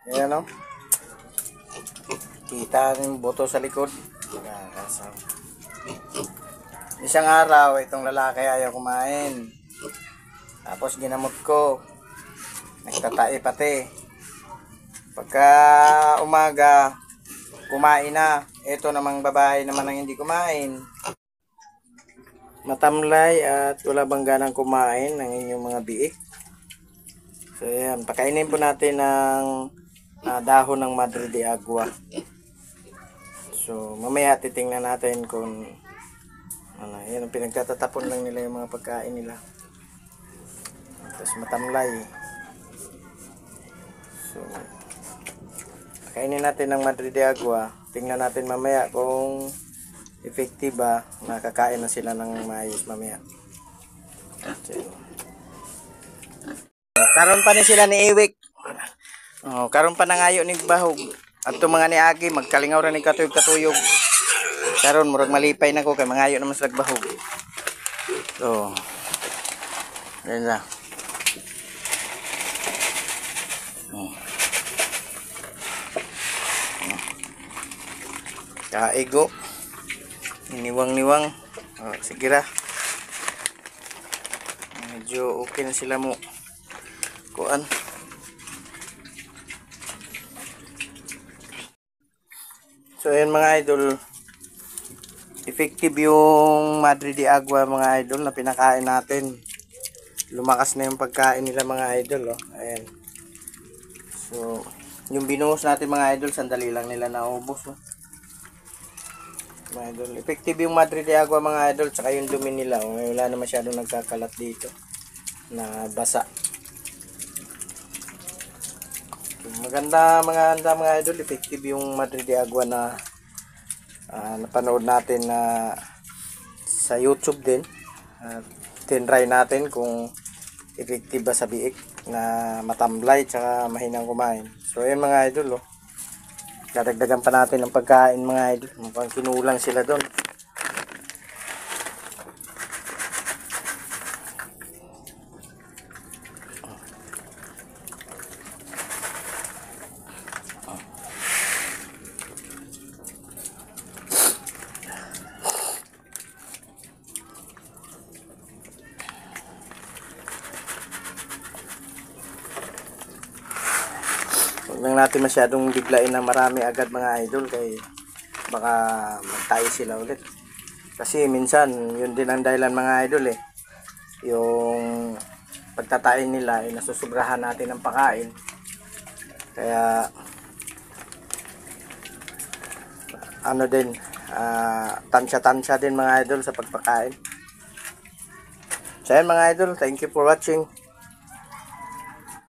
Ayan o. Kita yung buto sa likod. Isang araw, itong lalaki ayaw kumain. Tapos ginamot ko. Nagtatae pati. Pagka umaga, kumain na. Ito namang babae naman ang hindi kumain. Matamlay at wala bang ganang kumain ng inyong mga biik. So yan, pakainin po natin ng dahon ng Madre de Agua. So mamaya titingnan natin kung ano, yan ang pinagtatatapon lang nila yung mga pagkain nila. Tapos matamlay. So pakainin natin ng Madre de Agua. Tingnan natin mamaya kung effective ba, nakakain na sila ng maayos mamaya. So, karon pa ni sila ni Iwik. Oh, karon pa nangayo ni bahog. Adto mga ni Agi magkalingaw ra ni katuyog-katuyog. Karon murag malipay na ko kay mangayo naman sila bahog. So, yan na. Kaigo. Niwang-niwang. Oh, sige ra. Medyo okay na sila mo. Kuan. So ayan mga idol. Effective yung Madre de Agua mga idol na pinakain natin. Lumakas na yung pagkain nila mga idol. Oh. Ayan. So yung binuhos natin mga idol, sandali lang nila naubos. Oh. Mga idol. Effective yung Madre de Agua mga idol, tsaka yung dumi nila. Oh. Wala na masyadong nagkakalat dito na basa. Maganda mga idol, effective yung Madre de Agua na napanood natin na sa YouTube din. Tinry natin kung effective ba sa biik na matamlay tsaka mahinang kumain. So ayan mga idol, oh. Dadagdagan pa natin ng pagkain mga idol. Mukhang kinulang sila doon. Huwag lang natin masyadong biglain na marami agad mga idol kay baka magtayo sila ulit. Kasi minsan yun din ang dahilan mga idol eh. Yung pagtatain nila ay nasusubrahan natin ng pagkain. Kaya ano din, tansya-tansya din mga idol sa pagpakain. So yan mga idol, thank you for watching.